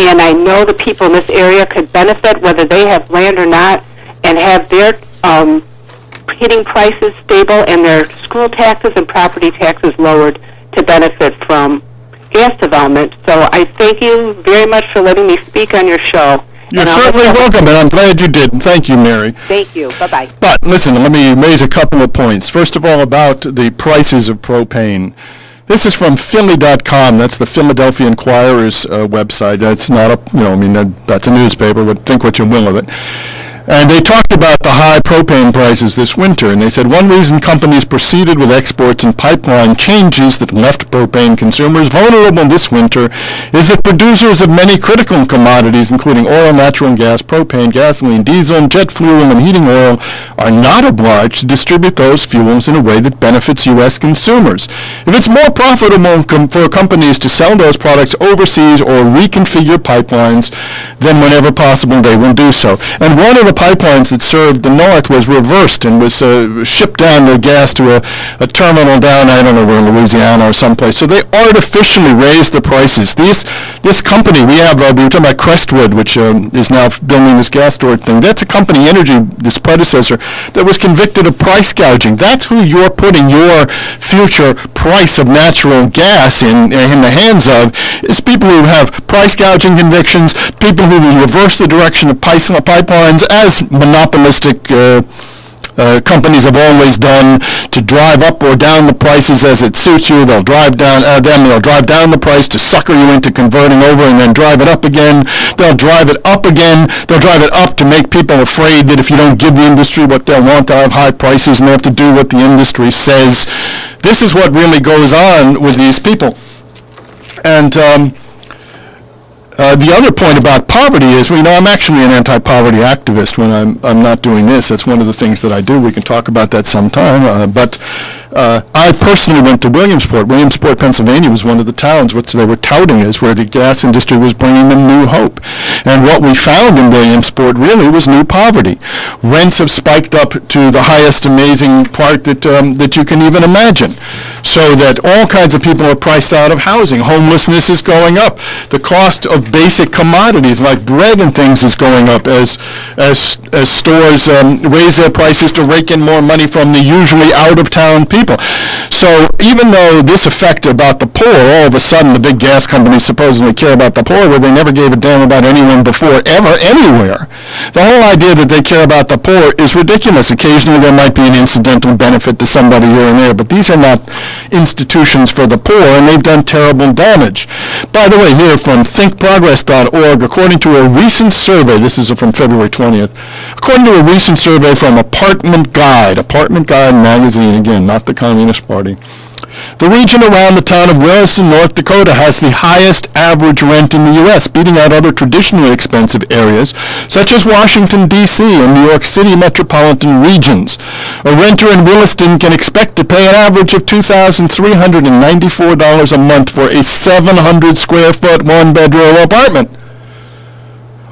And I know the people in this area could benefit, whether they have land or not, and have their heating prices stable and their school taxes and property taxes lowered to benefit from gas development. So I thank you very much for letting me speak on your show. You're certainly welcome, and I'm glad you did. And thank you, Mary. Thank you. Bye-bye. But listen, let me raise a couple of points. First of all, about the prices of propane. This is from Philly.com. That's the Philadelphia Inquirer's website. That's not that's a newspaper, but think what you will of it. And they talked about the high propane prices this winter, and they said one reason companies proceeded with exports and pipeline changes that left propane consumers vulnerable this winter is that producers of many critical commodities, including oil, natural gas, propane, gasoline, diesel, jet fuel, and heating oil, are not obliged to distribute those fuels in a way that benefits U.S. consumers. If it's more profitable for companies to sell those products overseas or reconfigure pipelines, then whenever possible they will do so. And one of the pipelines that served the North was reversed and was shipped down the gas to a terminal down, I don't know, where, Louisiana or someplace. So they artificially raised the prices. This company, we were talking about Crestwood, which is now building this gas storage thing. That's a company, Energy, this predecessor, that was convicted of price gouging. That's who you're putting your future price of natural gas in the hands of, is people who have price gouging convictions, people who will reverse the direction of pipelines as monopolistic companies have always done, to drive up or down the prices as it suits you. They'll drive down they'll drive down the price to sucker you into converting over and then drive it up again. They'll drive it up again. They'll drive it up to make people afraid that if you don't give the industry what they'll want, they'll have high prices and they have to do what the industry says. This is what really goes on with these people. And the other point about poverty is, I'm actually an anti-poverty activist when I'm not doing this. That's one of the things that I do. We can talk about that sometime. But I personally went to Williamsport. Williamsport, Pennsylvania was one of the towns which they were touting as where the gas industry was bringing them new hope. And what we found in Williamsport really was new poverty. Rents have spiked up to the highest amazing part that you can even imagine. So that all kinds of people are priced out of housing. Homelessness is going up. The cost of basic commodities like bread and things is going up as stores raise their prices to rake in more money from the usually out-of-town people. So even though this effect about the poor, all of a sudden the big gas companies supposedly care about the poor, where they never gave a damn about anyone before, ever, anywhere. The whole idea that they care about the poor is ridiculous. Occasionally there might be an incidental benefit to somebody here and there, but these are not institutions for the poor, and they've done terrible damage. By the way, here from thinkprogress.org, according to a recent survey, this is from February 20th, according to a recent survey from Apartment Guide magazine, again, not the Communist Party, the region around the town of Williston, North Dakota, has the highest average rent in the U.S., beating out other traditionally expensive areas, such as Washington, D.C. and New York City metropolitan regions. A renter in Williston can expect to pay an average of $2,394 a month for a 700-square-foot, one-bedroom apartment.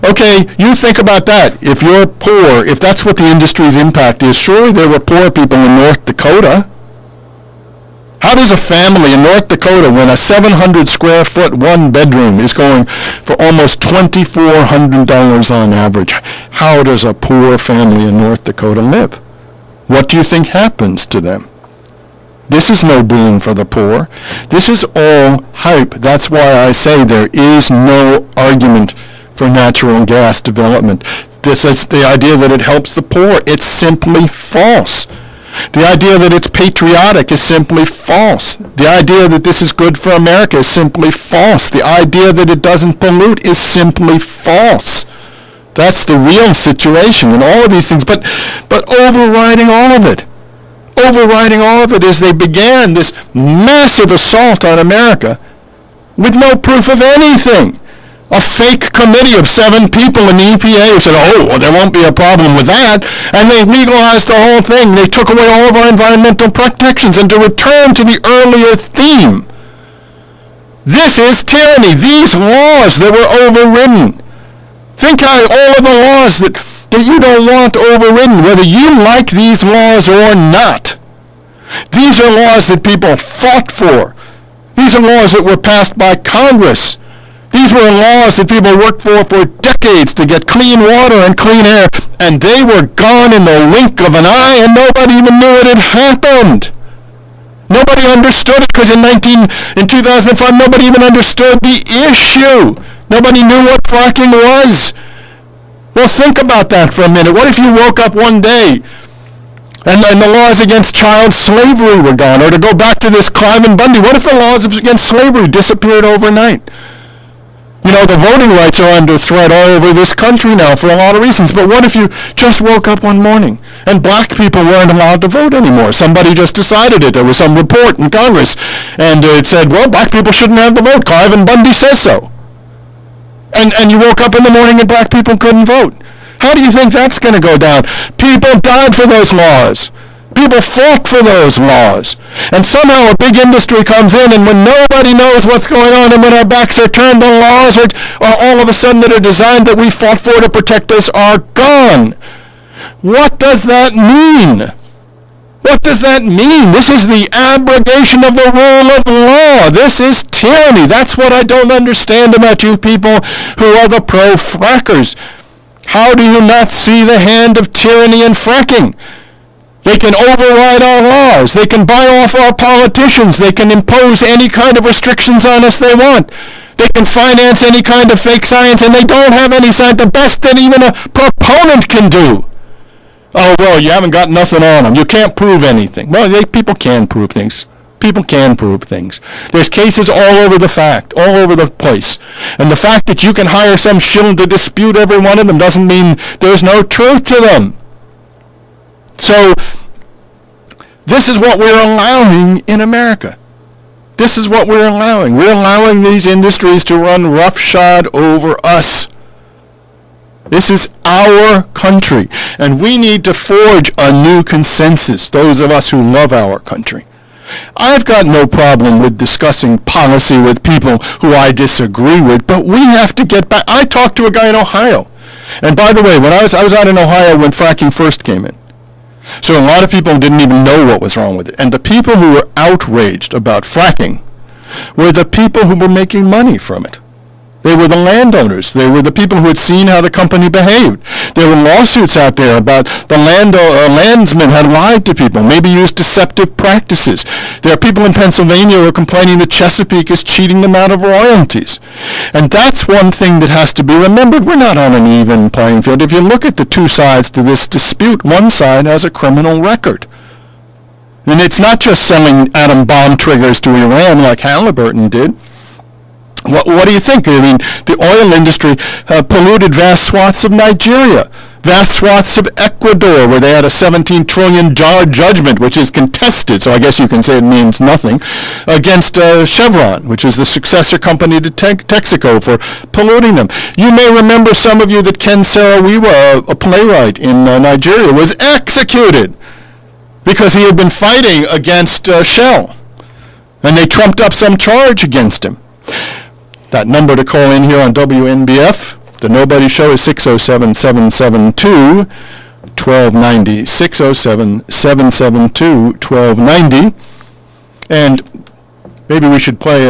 Okay, you think about that. If you're poor, if that's what the industry's impact is, surely there were poor people in North Dakota. How does a family in North Dakota, when a 700-square-foot one-bedroom is going for almost $2,400 on average, how does a poor family in North Dakota live? What do you think happens to them? This is no boon for the poor. This is all hype. That's why I say there is no argument for natural gas development. This is the idea that it helps the poor. It's simply false. The idea that it's patriotic is simply false. The idea that this is good for America is simply false. The idea that it doesn't pollute is simply false. That's the real situation in all of these things. But overriding all of it is they began this massive assault on America with no proof of anything. A fake committee of 7 people in the EPA said, there won't be a problem with that. And they legalized the whole thing. They took away all of our environmental protections. And to return to the earlier theme, this is tyranny. These laws that were overridden. Think how all of the laws that you don't want overridden, whether you like these laws or not. These are laws that people fought for. These are laws that were passed by Congress. These were laws that people worked for decades to get clean water and clean air, and they were gone in the wink of an eye, and nobody even knew it had happened. Nobody understood it because in 2005, nobody even understood the issue. Nobody knew what fracking was. Well, think about that for a minute. What if you woke up one day and the laws against child slavery were gone? Or to go back to this Clive and Bundy, what if the laws against slavery disappeared overnight? The voting rights are under threat all over this country now for a lot of reasons. But what if you just woke up one morning and black people weren't allowed to vote anymore? Somebody just decided it. There was some report in Congress, and it said, well, black people shouldn't have the vote. Clive and Bundy says so. And you woke up in the morning and black people couldn't vote. How do you think that's going to go down? People died for those laws. People fought for those laws. And somehow a big industry comes in, and when nobody knows what's going on and when our backs are turned, the laws are all of a sudden that are designed that we fought for to protect us are gone. What does that mean? What does that mean? This is the abrogation of the rule of law. This is tyranny. That's what I don't understand about you people who are the pro-frackers. How do you not see the hand of tyranny in fracking? They can override our laws. They can buy off our politicians. They can impose any kind of restrictions on us they want. They can finance any kind of fake science, and they don't have any science. The best that even a proponent can do. Oh, well, you haven't got nothing on them. You can't prove anything. Well, people can prove things. People can prove things. There's cases all over all over the place. And the fact that you can hire some shill to dispute every one of them doesn't mean there's no truth to them. So, this is what we're allowing in America. This is what we're allowing. We're allowing these industries to run roughshod over us. This is our country, and we need to forge a new consensus, those of us who love our country. I've got no problem with discussing policy with people who I disagree with, but we have to get back. I talked to a guy in Ohio, and by the way, when I was out in Ohio when fracking first came in. So a lot of people didn't even know what was wrong with it. And the people who were outraged about fracking were the people who were making money from it. They were the landowners. They were the people who had seen how the company behaved. There were lawsuits out there about the landsmen had lied to people, maybe used deceptive practices. There are people in Pennsylvania who are complaining that Chesapeake is cheating them out of royalties. And that's one thing that has to be remembered. We're not on an even playing field. If you look at the two sides to this dispute, one side has a criminal record. And it's not just selling atom bomb triggers to Iran like Halliburton did. What do you think? I mean, the oil industry polluted vast swaths of Nigeria, vast swaths of Ecuador, where they had a $17 trillion judgment, which is contested, so I guess you can say it means nothing, against Chevron, which is the successor company to Texaco, for polluting them. You may remember, some of you, that Ken Saro-Wiwa, a playwright in Nigeria, was executed because he had been fighting against Shell, and they trumped up some charge against him. That number to call in here on WNBF, the Nobody Show, is 607-772-1290, 607-772-1290. And maybe we should play,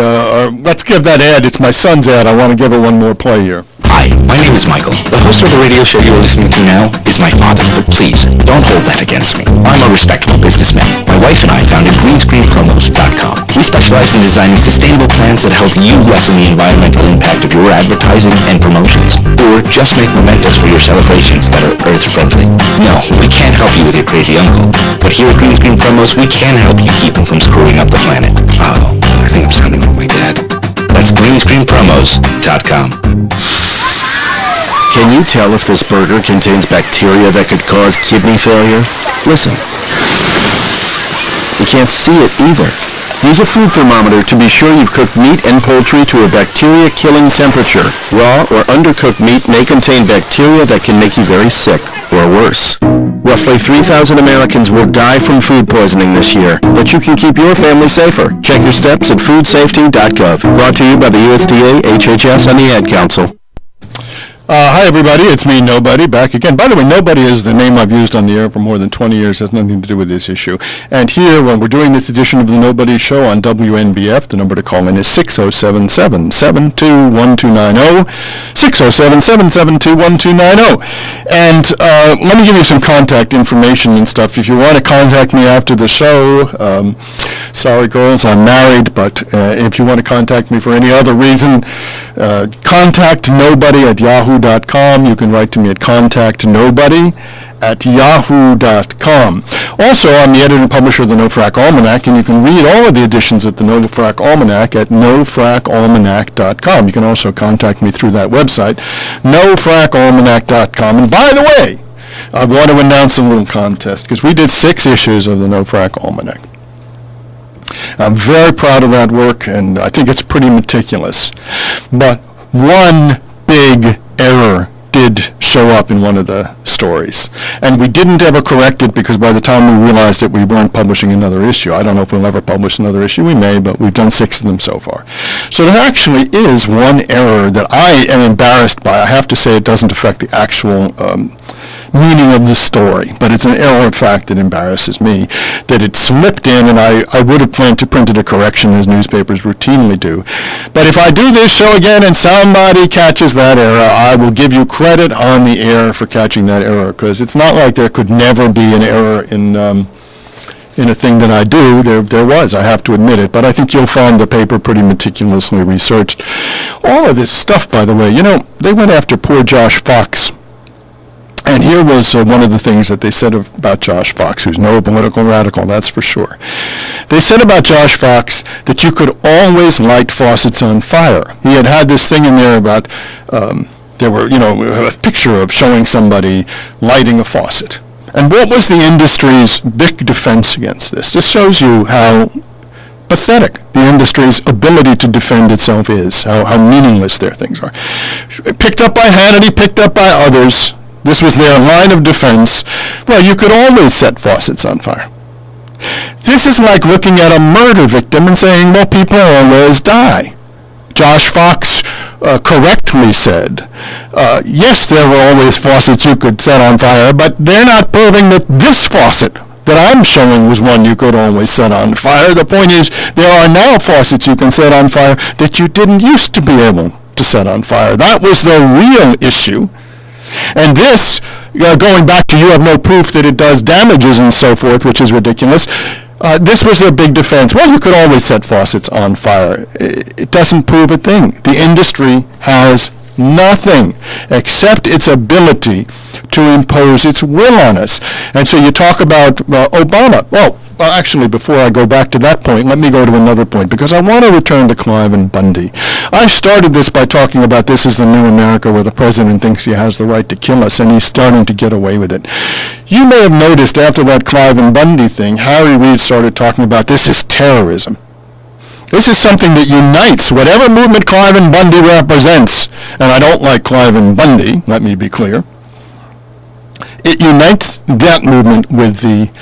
let's give that ad. It's my son's ad. I want to give it one more play here. Hi, my name is Michael. The host of the radio show you're listening to now is my father, but please, don't hold that against me. I'm a respectable businessman. My wife and I founded greenscreenpromos.com. We specialize in designing sustainable plans that help you lessen the environmental impact of your advertising and promotions, or just make mementos for your celebrations that are earth-friendly. No, we can't help you with your crazy uncle, but here at Green Screen Promos, we can help you keep him from screwing up the planet. Oh, I think I'm sounding like my dad. That's greenscreenpromos.com. Can you tell if this burger contains bacteria that could cause kidney failure? Listen. You can't see it either. Use a food thermometer to be sure you've cooked meat and poultry to a bacteria-killing temperature. Raw or undercooked meat may contain bacteria that can make you very sick, or worse. Roughly 3,000 Americans will die from food poisoning this year, but you can keep your family safer. Check your steps at foodsafety.gov. Brought to you by the USDA, HHS, and the Ad Council. Hi, everybody. It's me, Nobody, back again. By the way, Nobody is the name I've used on the air for more than 20 years. It has nothing to do with this issue. And here, when we're doing this edition of the Nobody Show on WNBF, the number to call in is 607-772-1290, 607-772-1290. And let me give you some contact information and stuff. If you want to contact me after the show, sorry, girls, I'm married, but if you want to contact me for any other reason, contact Nobody at yahoo.com. You can write to me at contactnobody@yahoo.com. Also, I'm the editor and publisher of the No Frack Almanac, and you can read all of the editions of the No Frack Almanac at nofrackalmanac.com. You can also contact me through that website, nofrackalmanac.com. And by the way, I want to announce a little contest, because we did 6 issues of the No Frack Almanac. I'm very proud of that work, and I think it's pretty meticulous. But one big error did show up in one of the stories. And we didn't ever correct it because by the time we realized it, we weren't publishing another issue. I don't know if we'll ever publish another issue. We may, but we've done 6 of them so far. So there actually is one error that I am embarrassed by. I have to say it doesn't affect the actual meaning of the story, but it's an error of fact that embarrasses me, that it slipped in, and I would have planned to print a correction as newspapers routinely do. But if I do this show again and somebody catches that error, I will give you credit on the air for catching that error, because it's not like there could never be an error in a thing that I do. There was, I have to admit it, but I think you'll find the paper pretty meticulously researched. All of this stuff, by the way, they went after poor Josh Fox. And here was one of the things that they said about Josh Fox, who's no political radical, that's for sure. They said about Josh Fox that you could always light faucets on fire. He had this thing in there about, there were, a picture of showing somebody lighting a faucet. And what was the industry's big defense against this? This shows you how pathetic the industry's ability to defend itself is, how meaningless their things are. Picked up by Hannity, picked up by others. This was their line of defense. Well, you could always set faucets on fire. This is like looking at a murder victim and saying, well, people always die. Josh Fox correctly said, yes, there were always faucets you could set on fire, but they're not proving that this faucet that I'm showing was one you could always set on fire. The point is, there are now faucets you can set on fire that you didn't used to be able to set on fire. That was the real issue. And this, going back to you have no proof that it does damages and so forth, which is ridiculous, this was their big defense. Well, you could always set faucets on fire. It doesn't prove a thing. The industry has nothing except its ability to impose its will on us. And so you talk about Obama. Well, actually, before I go back to that point, let me go to another point, because I want to return to Clive and Bundy. I started this by talking about this as the new America where the president thinks he has the right to kill us, and he's starting to get away with it. You may have noticed after that Clive and Bundy thing, Harry Reid started talking about this is terrorism. This is something that unites whatever movement Clive and Bundy represents, and I don't like Clive and Bundy, let me be clear. It unites that movement with the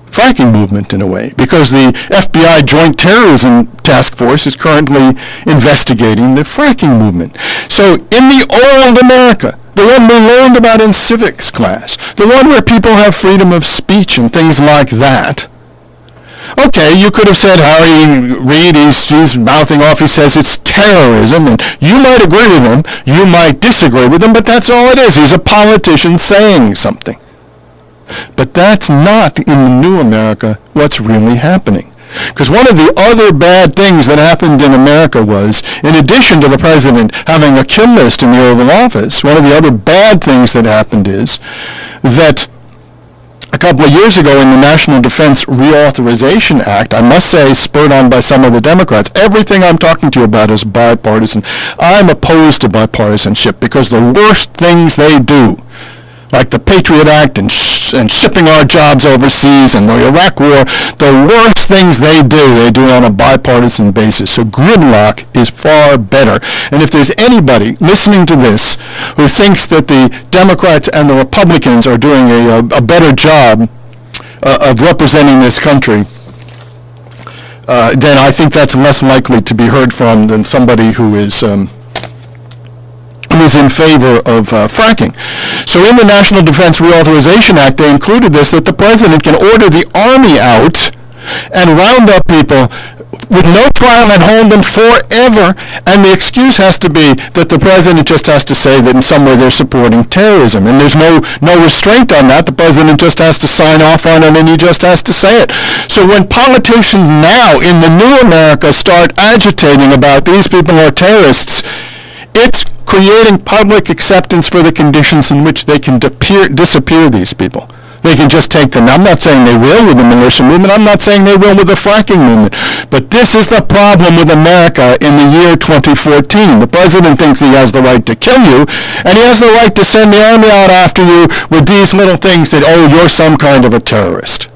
fracking movement in a way, because the FBI Joint Terrorism Task Force is currently investigating the fracking movement. So in the old America, the one we learned about in civics class, the one where people have freedom of speech and things like that, okay, you could have said Harry Reid, he's mouthing off, he says it's terrorism, and you might agree with him, you might disagree with him, but that's all it is. He's a politician saying something. But that's not in the new America what's really happening. Because one of the other bad things that happened in America was, in addition to the president having a kill list in the Oval Office, one of the other bad things that happened is that a couple of years ago in the National Defense Reauthorization Act, I must say, spurred on by some of the Democrats, everything I'm talking to you about is bipartisan. I'm opposed to bipartisanship because the worst things they do, like the Patriot Act and shipping our jobs overseas and the Iraq War, the worst things they do on a bipartisan basis. So gridlock is far better. And if there's anybody listening to this who thinks that the Democrats and the Republicans are doing a better job of representing this country, then I think that's less likely to be heard from than somebody who is in favor of fracking. So in the National Defense Reauthorization Act, they included this, that the president can order the Army out and round up people with no trial and hold them forever, and the excuse has to be that the president just has to say that in some way they're supporting terrorism, and there's no restraint on that. The president just has to sign off on it, and he just has to say it. So when politicians now in the new America start agitating about these people are terrorists, it's creating public acceptance for the conditions in which they can disappear these people. They can just take them. I'm not saying they will with the militia movement. I'm not saying they will with the fracking movement. But this is the problem with America in the year 2014. The president thinks he has the right to kill you, and he has the right to send the army out after you with these little things that, oh, you're some kind of a terrorist.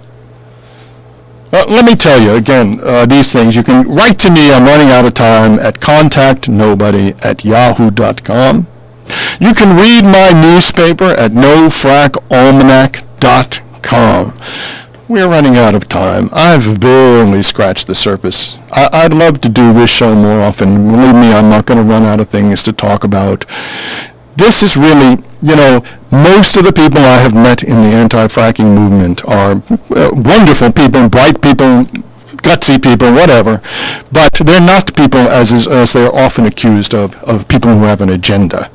Well, let me tell you, again, these things. You can write to me. I'm running out of time at contactnobody@yahoo.com. You can read my newspaper at nofrackalmanac.com. We're running out of time. I've barely scratched the surface. I'd love to do this show more often. Believe me, I'm not going to run out of things to talk about. This is really, most of the people I have met in the anti-fracking movement are wonderful people, bright people, gutsy people, whatever, but they're not people as they're often accused of people who have an agenda.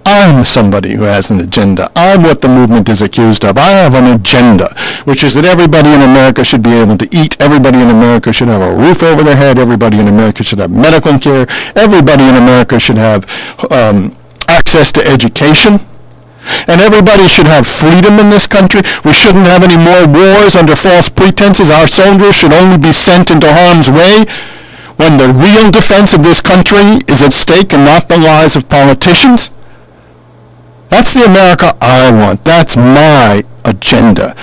I'm somebody who has an agenda. I'm what the movement is accused of. I have an agenda, which is that everybody in America should be able to eat, everybody in America should have a roof over their head, everybody in America should have medical care, everybody in America should have access to education, and everybody should have freedom in this country. We shouldn't have any more wars under false pretenses. Our soldiers should only be sent into harm's way when the real defense of this country is at stake and not the lies of politicians. That's the America I want. That's my agenda.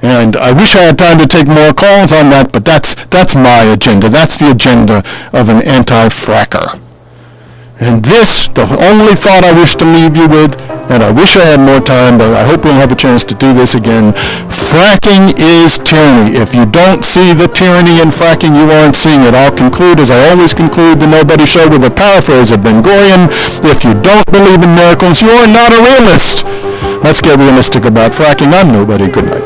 And I wish I had time to take more calls on that, but that's my agenda. That's the agenda of an anti-fracker. And this, the only thought I wish to leave you with, and I wish I had more time, but I hope we'll have a chance to do this again. Fracking is tyranny. If you don't see the tyranny in fracking, you aren't seeing it. I'll conclude, as I always conclude the Nobody Show, with a paraphrase of Ben Gurion. If you don't believe in miracles, you're not a realist. Let's get realistic about fracking. I'm Nobody. Good night.